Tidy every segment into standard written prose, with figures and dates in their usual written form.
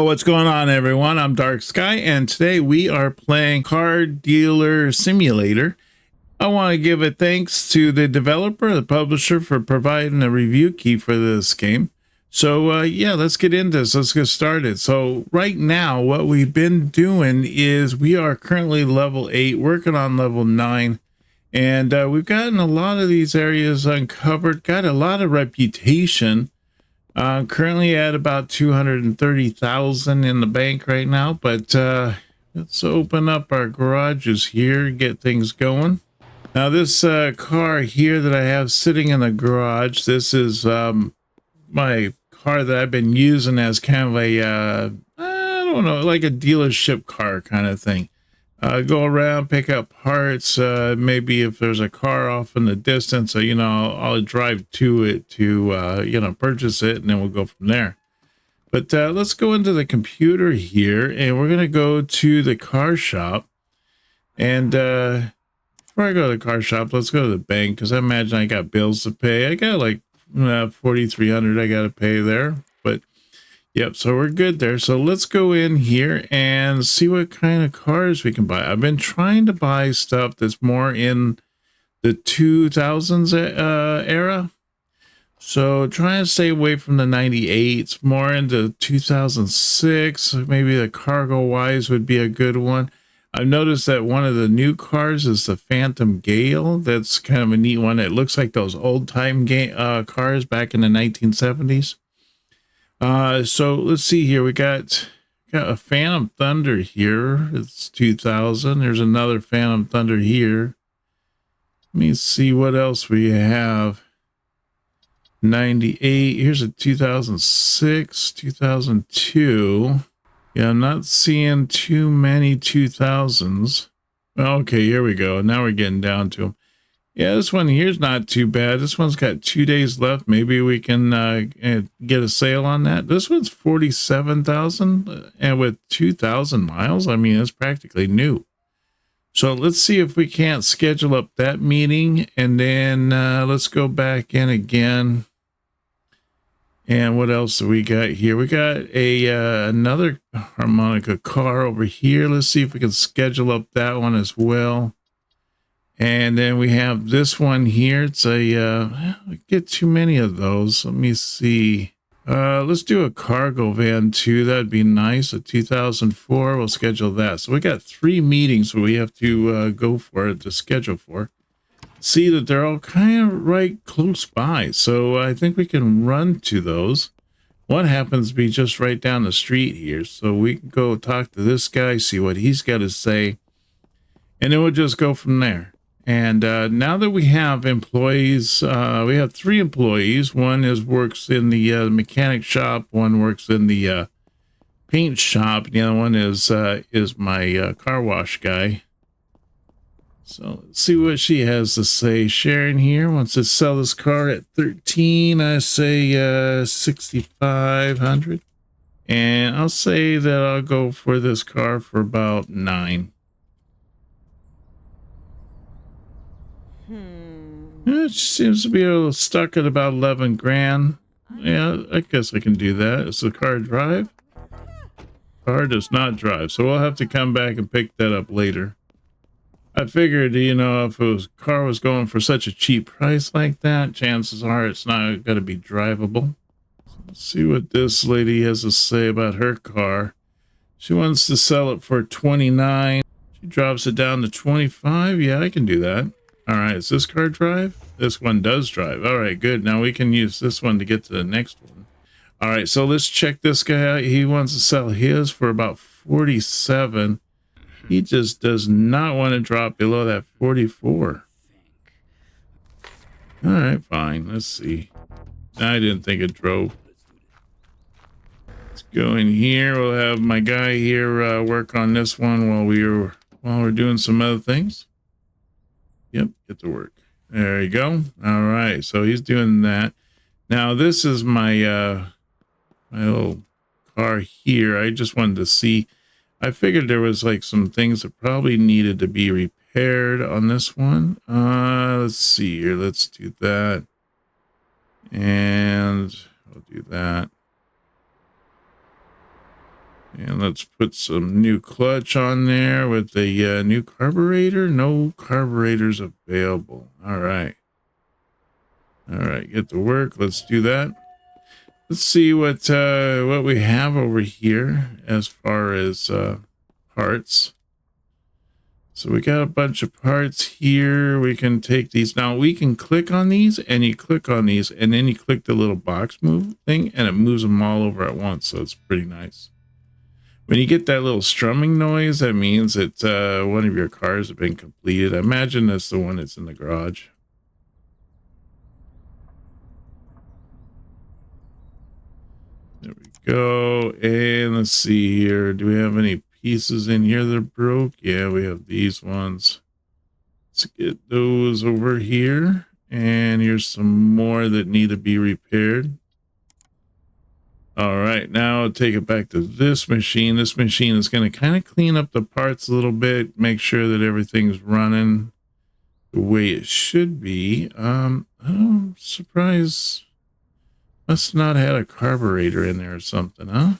What's going on, everyone? I'm Dark Sky, and today we are playing Car Dealer Simulator. I want to give a thanks to the developer, the publisher, for providing a review key for this game. So yeah, let's get into this. Let's get started. So right now, what we've been doing is we are currently level 8, working on level 9. And we've gotten a lot of these areas uncovered, got a lot of reputation. Currently at about 230,000 in the bank right now, but let's open up our garages here, get things going. Now this car here that I have sitting in the garage, this is my car that I've been using as kind of a, I don't know, like a dealership car kind of thing. Go around, pick up parts, maybe if there's a car off in the distance, you know, I'll drive to it to, you know, purchase it, and then we'll go from there. But let's go into the computer here, and we're going to go to the car shop. And before I go to the car shop, let's go to the bank, because I imagine I got bills to pay. I got like 4,300 I got to pay there, but yep, so we're good there. So let's go in here and see what kind of cars we can buy. I've been trying to buy stuff that's more in the 2000s era. So trying to stay away from the 98s, more into 2006. Maybe the cargo wise would be a good one. I've noticed that one of the new cars is the Phantom Gale. That's kind of a neat one. It looks like those old time cars back in the 1970s. So let's see here. We got a Phantom Thunder here. It's 2000. There's another Phantom Thunder here. Let me see what else we have. 98. Here's a 2006, 2002. Yeah, I'm not seeing too many 2000s. Okay, here we go. Now we're getting down to them. Yeah, this one here's not too bad. This one's got 2 days left. Maybe we can get a sale on that. This one's 47,000 and with 2,000 miles. I mean, it's practically new. So let's see if we can't schedule up that meeting, and then let's go back in again. And what else do we got here? We got a another harmonica car over here. Let's see if we can schedule up that one as well. And then we have this one here. It's a, I get too many of those. Let me see. Let's do a cargo van too. That'd be nice. A 2004. We'll schedule that. So we got 3 meetings we have to go for it to schedule for. See that they're all kind of right close by. So I think we can run to those. One happens to be just right down the street here. So we can go talk to this guy, see what he's got to say. And then we'll just go from there. And now that we have employees, we have 3 employees. One works in the mechanic shop. One works in the paint shop. The other one is my car wash guy. So let's see what she has to say. Sharon here wants to sell this car at 13. I say 6,500. And I'll say that I'll go for this car for about 9. It seems to be a little stuck at about 11 grand. Yeah, I guess I can do that. Does the car drive? Car does not drive, so we'll have to come back and pick that up later. I figured, you know, if a car was going for such a cheap price like that, chances are it's not going to be drivable. So let's see what this lady has to say about her car. She wants to sell it for 29. She drops it down to 25. Yeah, I can do that. All right, does this car drive? This one does drive. All right, good. Now we can use this one to get to the next one. All right, so let's check this guy out. He wants to sell his for about 47. He just does not want to drop below that 44. All right, fine. Let's see. I didn't think it drove. Let's go in here. We'll have my guy here work on this one while we're doing some other things. Yep, get to work. There you go. All right, so he's doing that. Now this is my my little car here. I just wanted to see. I figured there was like some things that probably needed to be repaired on this one. Let's see here. Let's do that. And I'll do that. And let's put some new clutch on there with the new carburetor. No carburetors available. All right. All right, get to work. Let's do that. Let's see what we have over here as far as parts. So we got a bunch of parts here. We can take these. Now we can click on these, and you click on these, and then you click the little box move thing, and it moves them all over at once. So it's pretty nice. When you get that little strumming noise, that means that one of your cars have been completed. I imagine that's the one that's in the garage. There we go. And let's see here. Do we have any pieces in here that broke? Yeah, we have these ones. Let's get those over here. And here's some more that need to be repaired. All right, now I'll take it back to this machine. This machine is going to kind of clean up the parts a little bit, make sure that everything's running the way it should be. I'm surprised. Must not have had a carburetor in there or something, huh?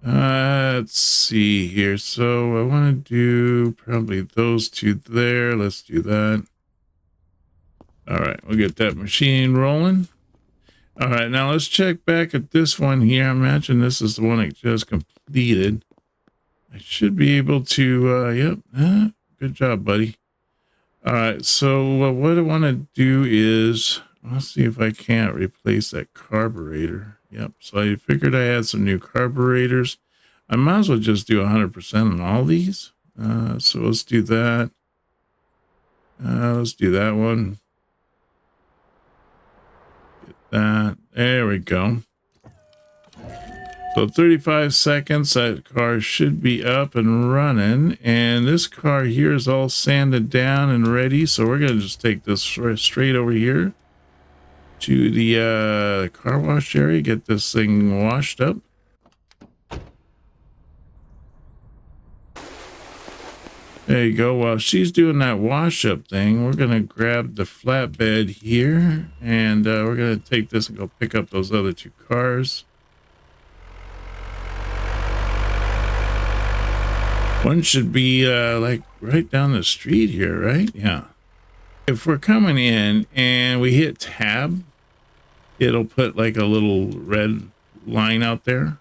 Let's see here. So I want to do probably those two there. Let's do that. All right, we'll get that machine rolling. All right, now let's check back at this one here. I imagine this is the one I just completed. I should be able to, yep, good job, buddy. All right, so what I want to do is, let's see if I can't replace that carburetor. Yep, so I figured I had some new carburetors. I might as well just do 100% on all these. So let's do that. Let's do that one. That. There we go. So 35 seconds, that car should be up and running. And this car here is all sanded down and ready. So we're going to just take this straight over here to the car wash area, get this thing washed up. There you go. While she's doing that wash up thing, we're going to grab the flatbed here, and we're going to take this and go pick up those other two cars. One should be like right down the street here, right? Yeah. If we're coming in and we hit tab, it'll put like a little red line out there,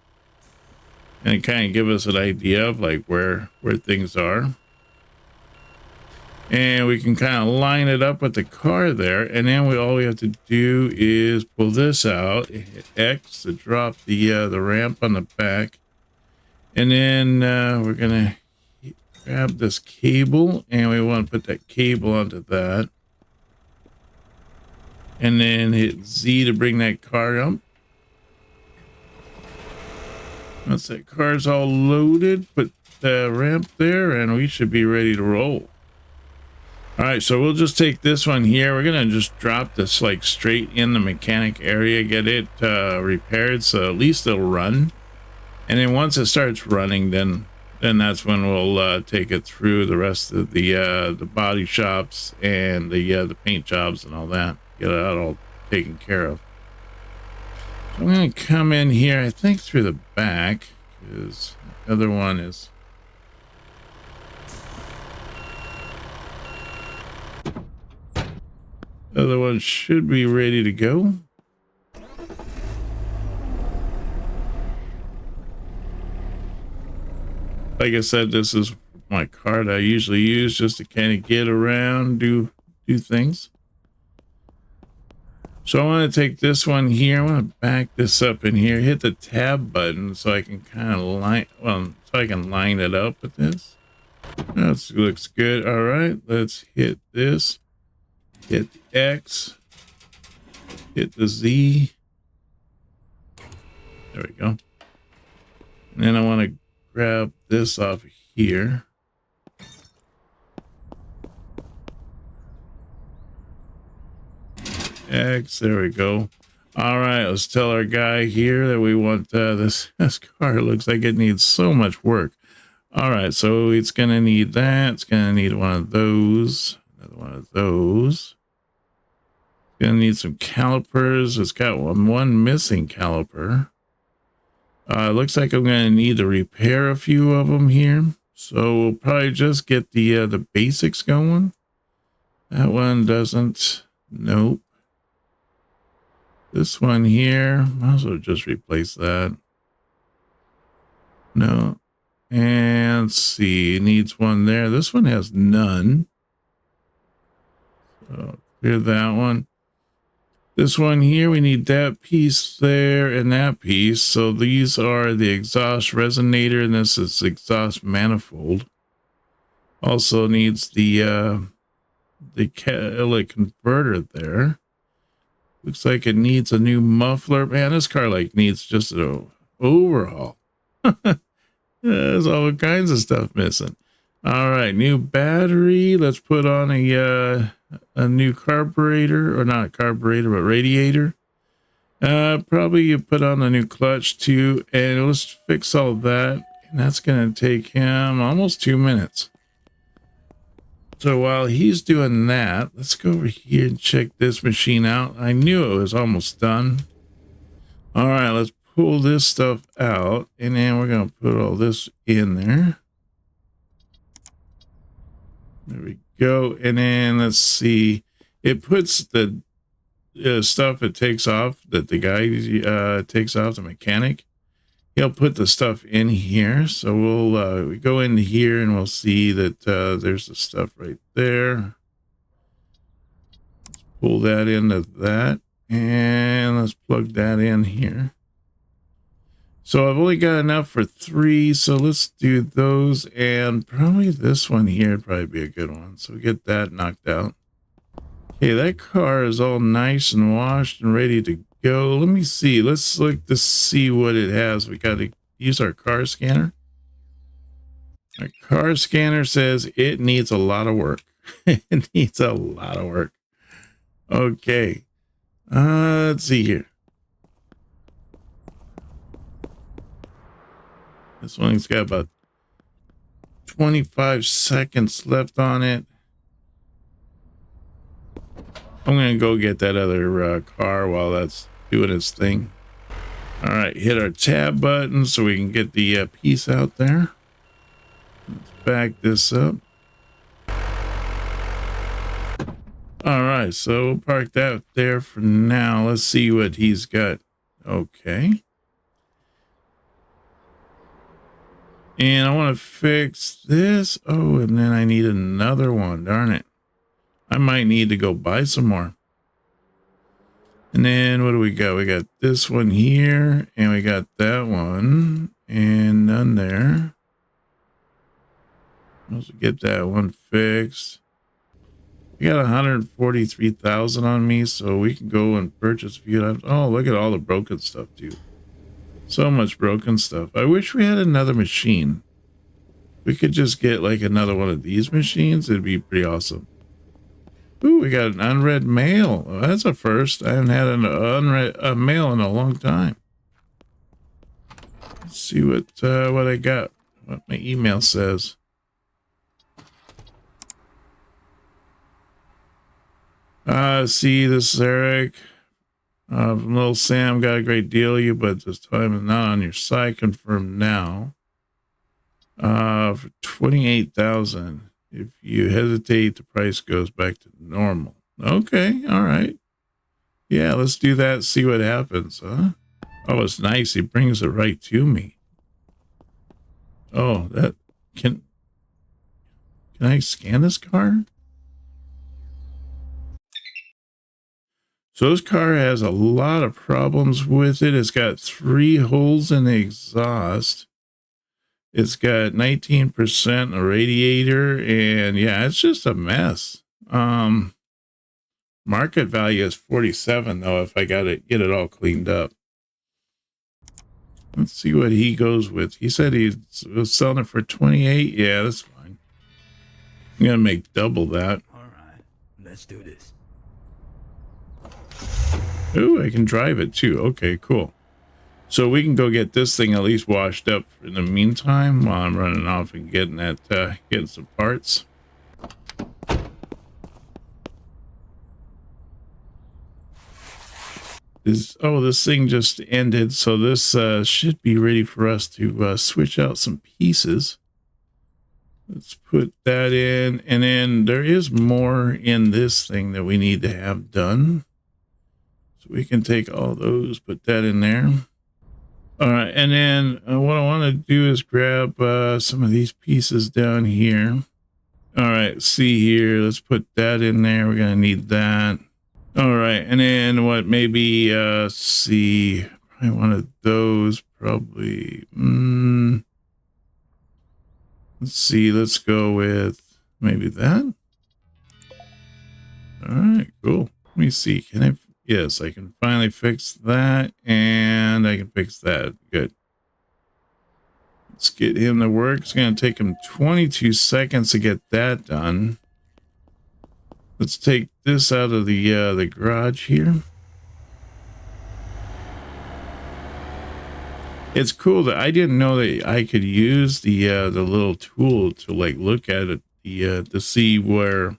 and it kind of give us an idea of like where things are. And we can kind of line it up with the car there, and then all we have to do is pull this out, hit X to drop the ramp on the back, and then we're gonna grab this cable, and we want to put that cable onto that, and then hit Z to bring that car up. Once that car's all loaded, put the ramp there, and we should be ready to roll. All right, so we'll just take this one here. We're gonna just drop this like straight in the mechanic area, get it repaired, so at least it'll run. And then once it starts running, then that's when we'll take it through the rest of the body shops and the paint jobs and all that. Get it all taken care of. So I'm gonna come in here, I think through the back, because the other one is. The other one should be ready to go. Like I said, this is my card I usually use just to kind of get around, do things. So I want to take this one here. I want to back this up in here, hit the tab button so I can kind of line it up with this. That looks good. All right, let's hit this. Hit the X, hit the Z. There we go. And then I want to grab this off here. X, there we go. All right, let's tell our guy here that we want this car. Looks like it needs so much work. All right, so it's going to need that. It's going to need one of those. Another one of those. Gonna need some calipers. It's got one missing caliper. Looks like I'm going to need to repair a few of them here. So we'll probably just get the basics going. That one doesn't. Nope. This one here, might as well just replace that. No. And let's see, it needs one there. This one has none. So clear that one. This one here, we need that piece there and that piece. So these are the exhaust resonator, and this is exhaust manifold. Also needs the catalytic converter there. Looks like it needs a new muffler. Man, this car like needs just an overhaul. There's all kinds of stuff missing. All right, new battery. Let's put on a new carburetor, or not carburetor, but radiator. Probably you put on a new clutch too, and let's fix all that. And that's gonna take him almost 2 minutes. So while he's doing that, let's go over here and check this machine out. I knew it was almost done. All right, let's pull this stuff out, and then we're going to put all this in there. There we go. And then let's see. It puts the stuff it takes off, that the guy takes off, the mechanic. He'll put the stuff in here. So we'll we go into here and we'll see that there's the stuff right there. Let's pull that into that, and let's plug that in here. So I've only got enough for 3, so let's do those, and probably this one here would probably be a good one. So we get that knocked out. Okay, that car is all nice and washed and ready to go. Let me see. Let's look to see what it has. We got to use our car scanner. Our car scanner says it needs a lot of work. It needs a lot of work. Okay. Let's see here. This one's got about 25 seconds left on it. I'm going to go get that other car while that's doing its thing. All right, hit our tab button so we can get the piece out there. Let's back this up. All right, so we'll park that there for now. Let's see what he's got. Okay. And I want to fix this. Oh, and then I need another one. Darn it. I might need to go buy some more. And then what do we got? We got this one here, and we got that one, and none there. Let's get that one fixed. We got 143,000 on me, so we can go and purchase a few items. Oh, look at all the broken stuff too. So much broken stuff. I wish we had another machine. We could just get like another one of these machines. It'd be pretty awesome. Ooh, we got an unread mail. Oh, that's a first. I haven't had an unread mail in a long time. Let's see what I got. What my email says. See, this is Eric. From Little Sam, got a great deal you, but this time is not on your side. Confirm now. For 28,000. If you hesitate, the price goes back to normal. Okay, all right. Yeah, let's do that. See what happens, huh? Oh, it's nice. He brings it right to me. Oh, that can I scan this car? So this car has a lot of problems with it. It's got 3 holes in the exhaust. It's got 19% a radiator, and yeah, it's just a mess. Market value is 47 though, if I got to get it all cleaned up. Let's see what he goes with. He said he was selling it for 28. Yeah, that's fine. I'm gonna make double that. All right, let's do this. Ooh, I can drive it too. Okay, cool. So we can go get this thing at least washed up in the meantime while I'm running off and getting that, getting some parts. This thing just ended, so this should be ready for us to switch out some pieces. Let's put that in, and then there is more in this thing that we need to have done. So we can take all those, put that in there. All right, and then what I want to do is grab some of these pieces down here. All right, see here, let's put that in there. We're gonna need that. All right, and then what, maybe see, probably one of those, probably. Let's see, let's go with maybe that. All right, cool. Let me see, can I, yes, I can finally fix that, and I can fix that. Good. Let's get him to work. It's gonna take him 22 seconds to get that done. Let's take this out of the garage here. It's cool that I didn't know that I could use the little tool to like look at it, to see where,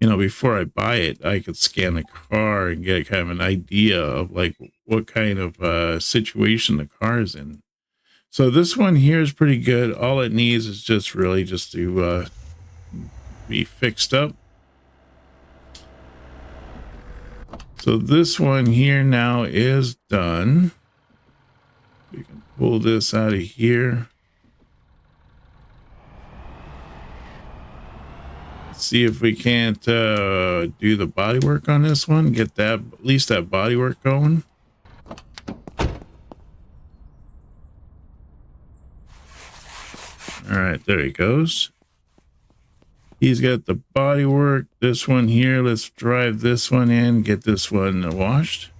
you know, before I buy it, I could scan the car and get kind of an idea of like what kind of situation the car is in. So this one here is pretty good. All it needs is just really just to be fixed up. So this one here now is done. We can pull this out of here. See if we can't do the body work on this one. Get that, at least that body work going. All right, there he goes. He's got the body work. This one here, let's drive this one in, get this one washed.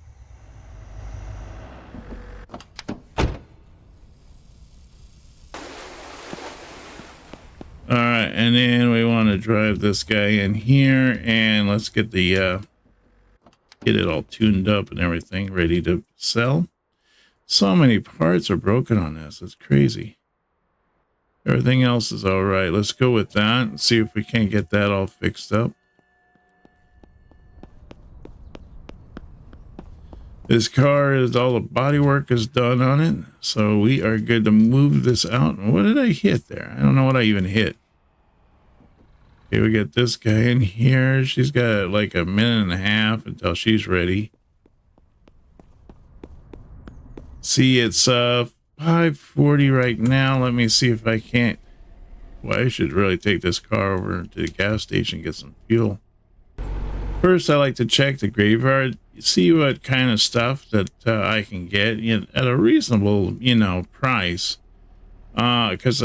All right, and then we want to drive this guy in here, and let's get the get it all tuned up and everything ready to sell. So many parts are broken on this. It's crazy. Everything else is all right. Let's go with that and see if we can't get that all fixed up. This car is, all the body work is done on it, so we are good to move this out. What did I hit there? I don't know what I even hit. Okay, we got this guy in here. She's got like a minute and a half until she's ready. See, it's 5:40 right now. Let me see if I can't. Well, I should really take this car over to the gas station and get some fuel. First, I like to check the graveyard, see what kind of stuff that I can get at a reasonable, you know, price. Because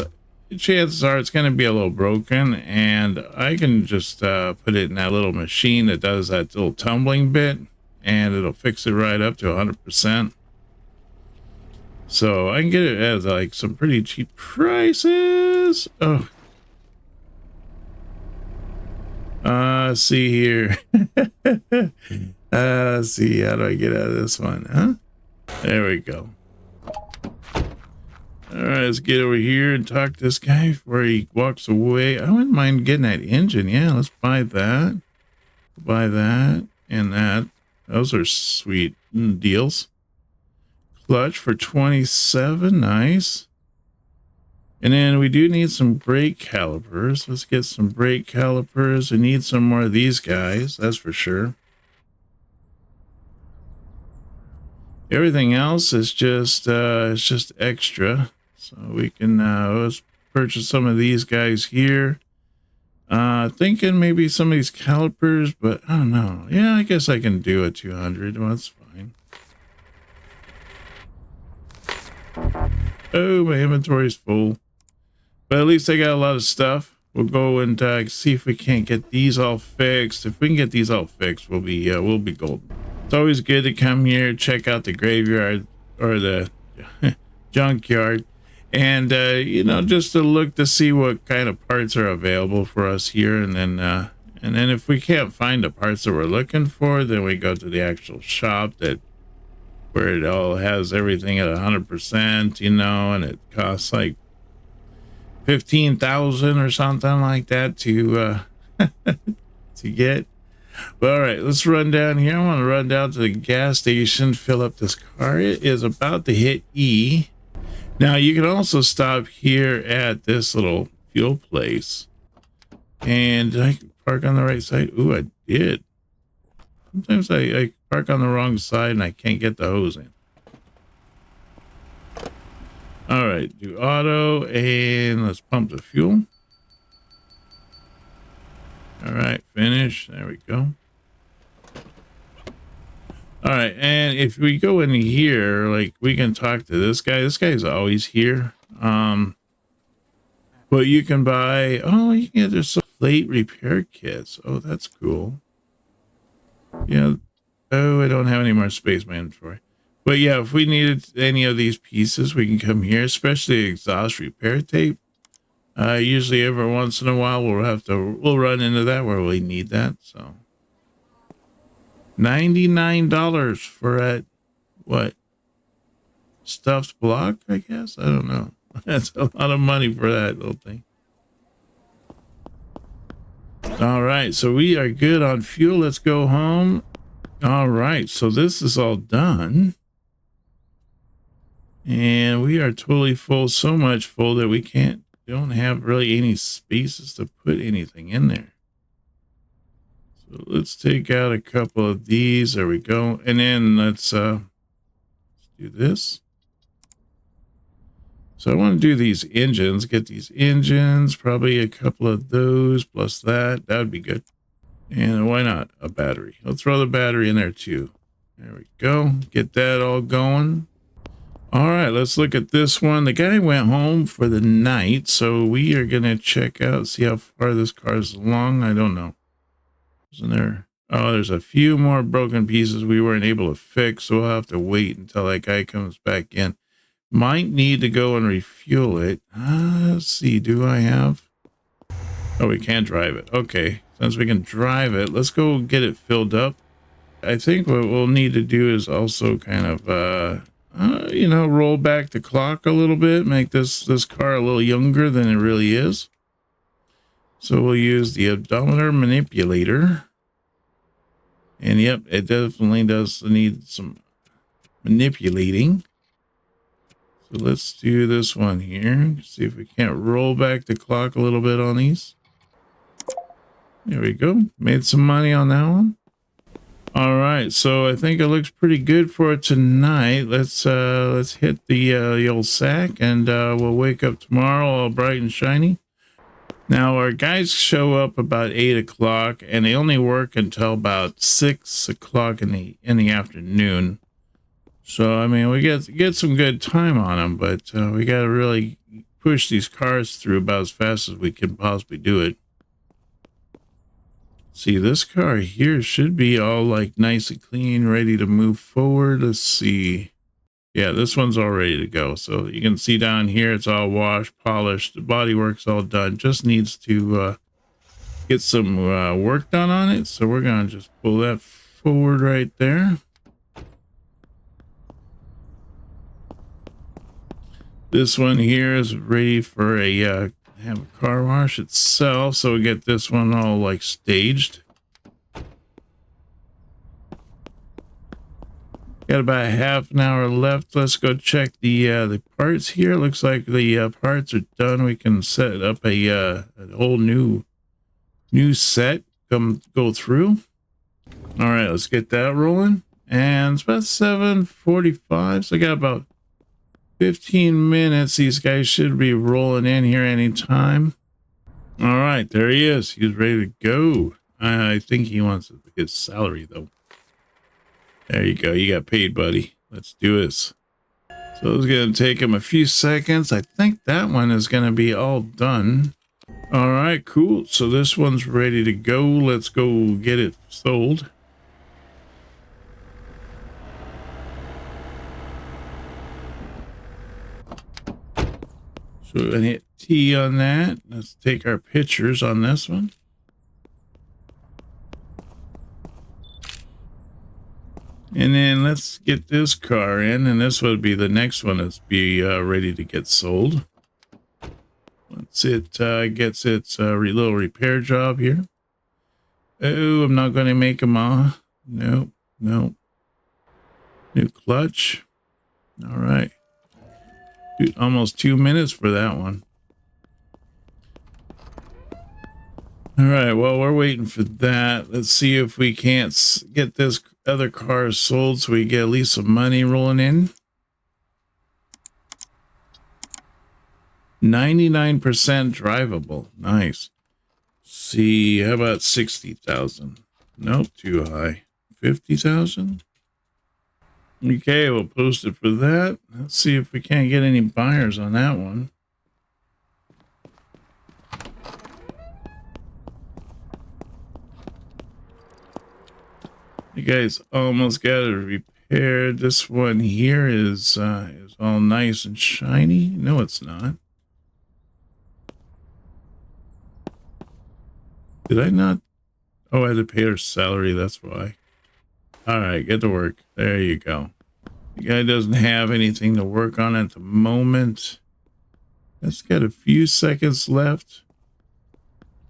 chances are it's going to be a little broken, and I can just put it in that little machine that does that little tumbling bit, and it'll fix it right up to 100%. So I can get it at like some pretty cheap prices. Oh, see here. See, how do I get out of this one? Huh? There we go. All right, let's get over here and talk to this guy before he walks away. I wouldn't mind getting that engine. Yeah, let's buy that. Buy that and that. Those are sweet deals. Clutch for 27. Nice. And then we do need some brake calipers. Let's get some brake calipers. We need some more of these guys, that's for sure. Everything else is just it's just extra. So we can let's purchase some of these guys here. Thinking maybe some of these calipers, but I don't know. Yeah, I guess I can do a 200. Well, that's fine. Oh, my inventory's full. But at least I got a lot of stuff. We'll go and see if we can't get these all fixed. If we can get these all fixed, we'll be golden. It's always good to come here, check out the graveyard or the junkyard, and you know, just to look to see what kind of parts are available for us here. And then if we can't find the parts that we're looking for, then we go to the actual shop where it all has everything at 100%, you know, and it costs like 15,000 or something like that to to get. But all right, let's run down here. I want to run down to the gas station, fill up this car. It is about to hit E. Now you can also stop here at this little fuel place. And did I park on the right side? Ooh, I did. Sometimes I park on the wrong side and I can't get the hose in. All right, do auto and let's pump the fuel. All right, finish. There we go. All right, and if we go in here, like we can talk to this guy. This guy's always here. But you can buy, oh, you can get there's some plate repair kits. Oh, that's cool. Yeah. Oh, I don't have any more space in my inventory. But yeah, if we needed any of these pieces, we can come here, especially exhaust repair tape. Usually every once in a while we'll run into that where we need that. So $99 for a what? Stuffed block, I guess. I don't know. That's a lot of money for that little thing. All right, so we are good on fuel. Let's go home. All right, so this is all done. And we are totally full, so much full that we don't have really any spaces to put anything in there. So let's take out a couple of these. There we go. And then let's do this. So I want to do these engines, get these engines, probably a couple of those plus that. That would be good. And why not a battery? I'll throw the battery in there too. There we go. Get that all going. All right, let's look at this one. The guy went home for the night, so we are going to check out, see how far this car is along. I don't know. Isn't there? Oh, there's a few more broken pieces we weren't able to fix, so we'll have to wait until that guy comes back in. Might need to go and refuel it. Let's see, do I have? Oh, we can't drive it. Okay, since we can drive it, let's go get it filled up. I think what we'll need to do is also kind of, you know, roll back the clock a little bit, make this car a little younger than it really is. So we'll use the odometer manipulator. And yep, it definitely does need some manipulating. So let's do this one here. See if we can't roll back the clock a little bit on these. There we go. Made some money on that one. All right, so I think it looks pretty good for tonight. Let's hit the old sack, and we'll wake up tomorrow all bright and shiny. Now our guys show up about 8 o'clock, and they only work until about 6 o'clock in the afternoon. So I mean, we get some good time on them, but we got to really push these cars through about as fast as we can possibly do it. See, this car here should be all like nice and clean, ready to move forward. Let's see. Yeah, this one's all ready to go. So you can see down here, it's all washed, polished. The bodywork's all done. Just needs to get some work done on it. So we're going to just pull that forward right there. This one here is ready for a have a car wash itself, so we get this one all like staged. Got about half an hour left. Let's go check the parts here. Looks like the parts are done. We can set up a whole new set. Go through. All right, let's get that rolling. And it's about 7:45, so I got about 15 minutes. These guys should be rolling in here anytime. All right, there he is. He's ready to go. I think he wants his salary, though. There you go. You got paid, buddy. Let's do this. So it's going to take him a few seconds. I think that one is going to be all done. All right, cool. So this one's ready to go. Let's go get it sold. So I hit T on that. Let's take our pictures on this one. And then let's get this car in, and this would be the next one that's be ready to get sold. Once it gets its little repair job here. Oh, I'm not going to make them all. Nope. Nope. New clutch. All right. Almost 2 minutes for that one. All right. Well, we're waiting for that. Let's see if we can't get this other car sold so we get at least some money rolling in. 99% drivable. Nice. See, how about 60,000? Nope, too high. 50,000? Okay, we'll post it for that. Let's see if we can't get any buyers on that one. You guys almost got it repaired. This one here is all nice and shiny. No, it's not. Did I not? Oh, I had to pay her salary. That's why. All right, get to work. There you go. The guy doesn't have anything to work on at the moment. Let's get a few seconds left.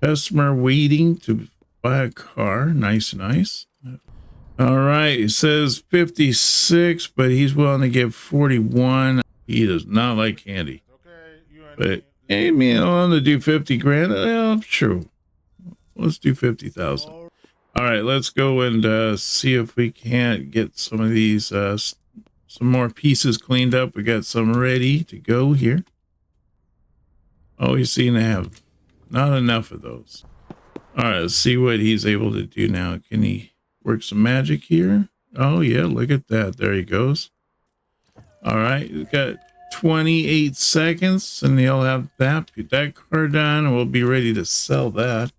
Customer waiting to buy a car. Nice, nice. All right, it says 56, but he's willing to give 41. He does not like candy. But hey, man, I want to do 50 grand. Well, sure. Let's do 50,000. All right, let's go and see if we can't get some of these, some more pieces cleaned up. We got some ready to go here. Oh, you seem to have not enough of those. All right, let's see what he's able to do now. Can he work some magic here? Oh, yeah, look at that. There he goes. All right, we've got 28 seconds, and he'll have that car done, and we'll be ready to sell that.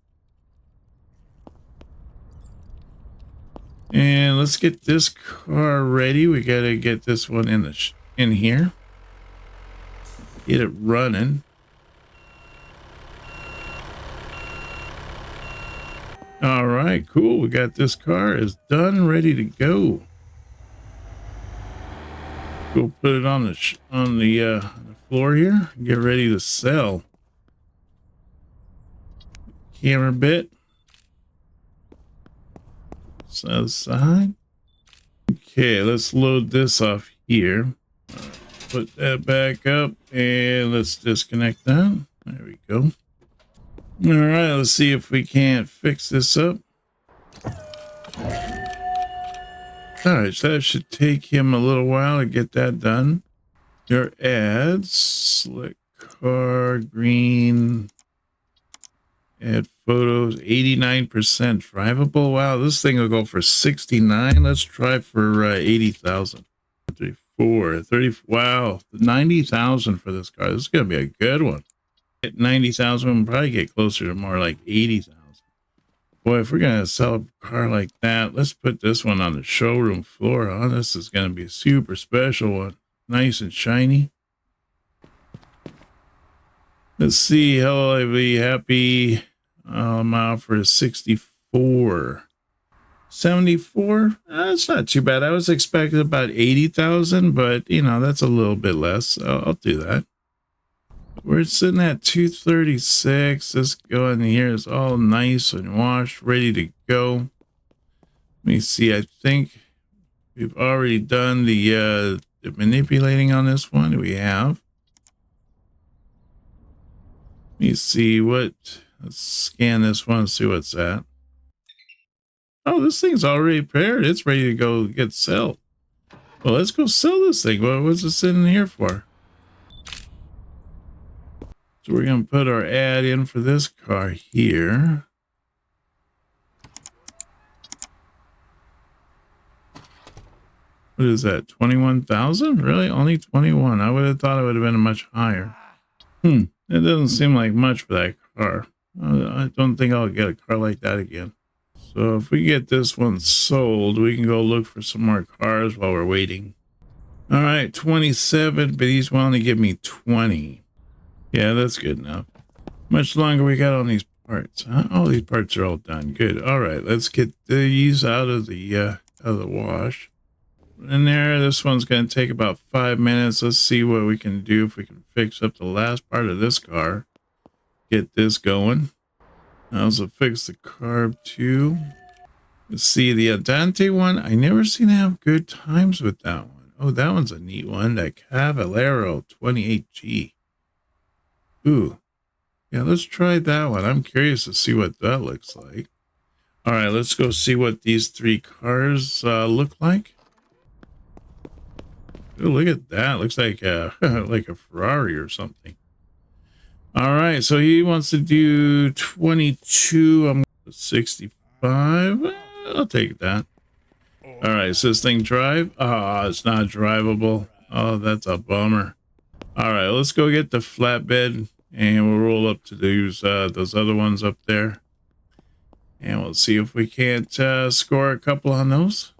And let's get this car ready. We got to get this one in here. Get it running. All right, cool. We got this car is done, ready to go. We'll put it on the floor here. Get ready to sell. Camera bit. Outside. Okay, let's load this off here. Put that back up and let's disconnect that. There we go. All right, let's see if we can't fix this up. All right, so that should take him a little while to get that done. Your ads, select car, green, add photos, 89% drivable. Wow, this thing will go for 69. Let's try for 80,000. 34, 30. Wow, 90,000 for this car. This is going to be a good one. At 90,000, we'll probably get closer to more like 80,000. Boy, if we're going to sell a car like that, let's put this one on the showroom floor. Huh? This is going to be a super special one. Nice and shiny. Let's see. Hello, I'll be happy. Mile for 64. 74. That's not too bad. I was expecting about 80,000, but you know, that's a little bit less. I'll do that. We're sitting at 236. Let's go in here. It's all nice and washed, ready to go. Let me see. I think we've already done the manipulating on this one. We have. Let me see what. Let's scan this one and see what's at. Oh, this thing's already prepared. It's ready to go get sold. Well, let's go sell this thing. What's it sitting here for? So we're going to put our ad in for this car here. What is that? 21,000? Really? Only 21. I would have thought it would have been much higher. It doesn't seem like much for that car. I don't think I'll get a car like that again. So if we get this one sold, we can go look for some more cars while we're waiting. All right, 27, but he's willing to give me 20. Yeah, that's good enough. Much longer we got on these parts, huh? Oh, these parts are all done. Good. All right, let's get these out of the wash. In there, this one's going to take about 5 minutes. Let's see what we can do if we can fix up the last part of this car. Get this going. I also fixed the carb too. Let's see the Andante one. I never seem to have good times with that one. Oh, that one's a neat one. That Cavallero 28G. Ooh. Yeah, let's try that one. I'm curious to see what that looks like. All right, let's go see what these three cars look like. Ooh, look at that. Looks like like a Ferrari or something. All right, so he wants to do 22. I'm 65. I'll take that. All right, so this thing drive? Oh, it's not drivable. Oh, that's a bummer. All right, let's go get the flatbed and we'll roll up to those other ones up there. And we'll see if we can't score a couple on those.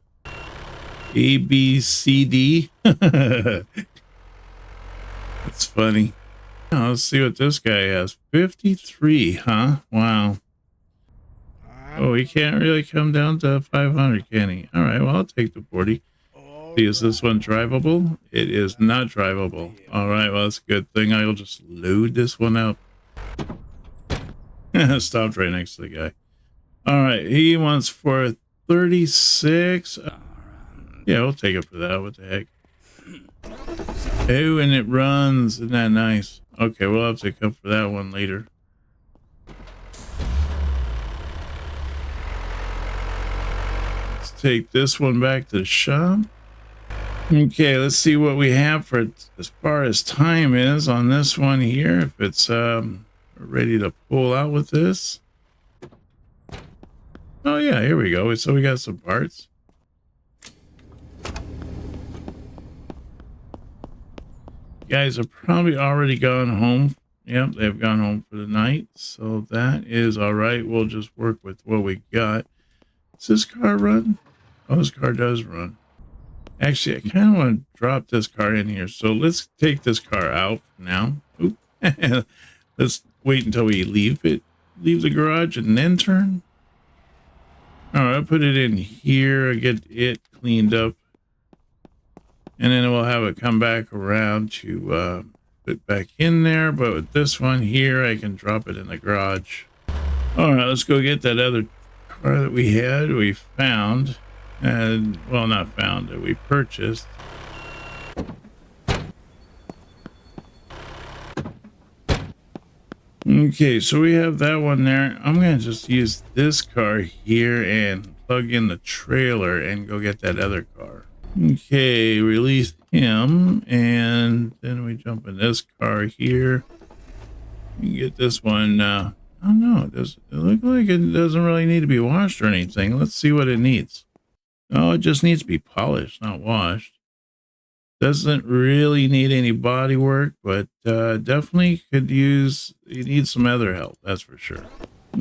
A, B, C, D. That's funny. Now, let's see what this guy has. 53, huh? Wow. Oh, he can't really come down to 500, can he? All right, well, I'll take the 40. See, is this one drivable? It is not drivable. All right, well, that's a good thing. I'll just load this one up. Stopped right next to the guy. All right, he wants for 36. Yeah, we'll take it for that. What the heck? Oh, and it runs. Isn't that nice? Okay, we'll have to come for that one later. Let's take this one back to the shop. Okay, let's see what we have for as far as time is on this one here. If it's ready to pull out with this. Oh yeah, here we go. So we got some parts. Guys have probably already gone home. Yep, they've gone home for the night. So that is all right. We'll just work with what we got. Does this car run? Oh, this car does run. Actually, I kind of want to drop this car in here. So let's take this car out now. Oop. Let's wait until we leave the garage and then turn. All right, I'll put it in here. Get it cleaned up. And then we'll have it come back around to put back in there. But with this one here, I can drop it in the garage. All right, let's go get that other car that we found. And, well, not found, that we purchased. Okay, so we have that one there. I'm going to just use this car here and plug in the trailer and go get that other car. Okay, release him, and then we jump in this car here. You can get this one. I don't know. It look like it doesn't really need to be washed or anything. Let's see what it needs. Oh, it just needs to be polished, not washed. Doesn't really need any body work, but definitely could use. You need some other help, that's for sure.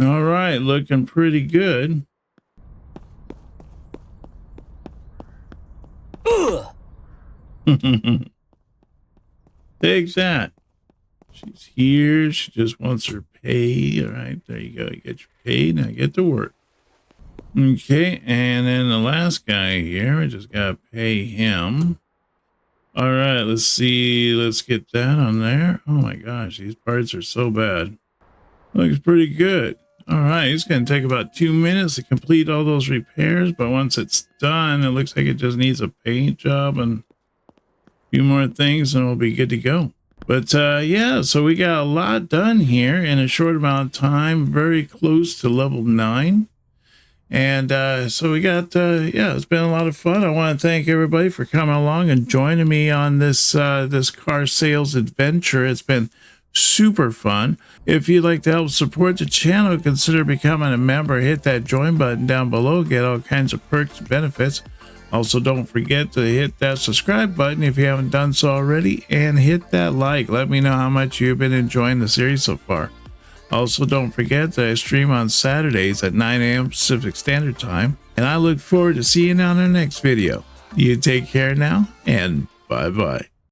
All right, looking pretty good. Take that. She's here. She just wants her pay. All right, there you go. You get your pay. Now get to work. Okay, and then the last guy here, we just gotta pay him. All right, let's see. Let's get that on there. Oh my gosh, these parts are so bad. Looks pretty good. All right, it's gonna take about 2 minutes to complete all those repairs, but once it's done, it looks like it just needs a paint job and a few more things and we'll be good to go. But yeah, so we got a lot done here in a short amount of time, very close to level 9. And so we got, yeah, it's been a lot of fun. I want to thank everybody for coming along and joining me on this this car sales adventure. It's been super fun. If you'd like to help support the channel, consider becoming a member. Hit that join button down below. Get all kinds of perks and benefits. Also, don't forget to hit that subscribe button if you haven't done so already. And hit that like. Let me know how much you've been enjoying the series so far. Also, don't forget that I stream on Saturdays at 9 a.m. Pacific Standard Time, and I look forward to seeing you on our next video. You take care now, and bye-bye.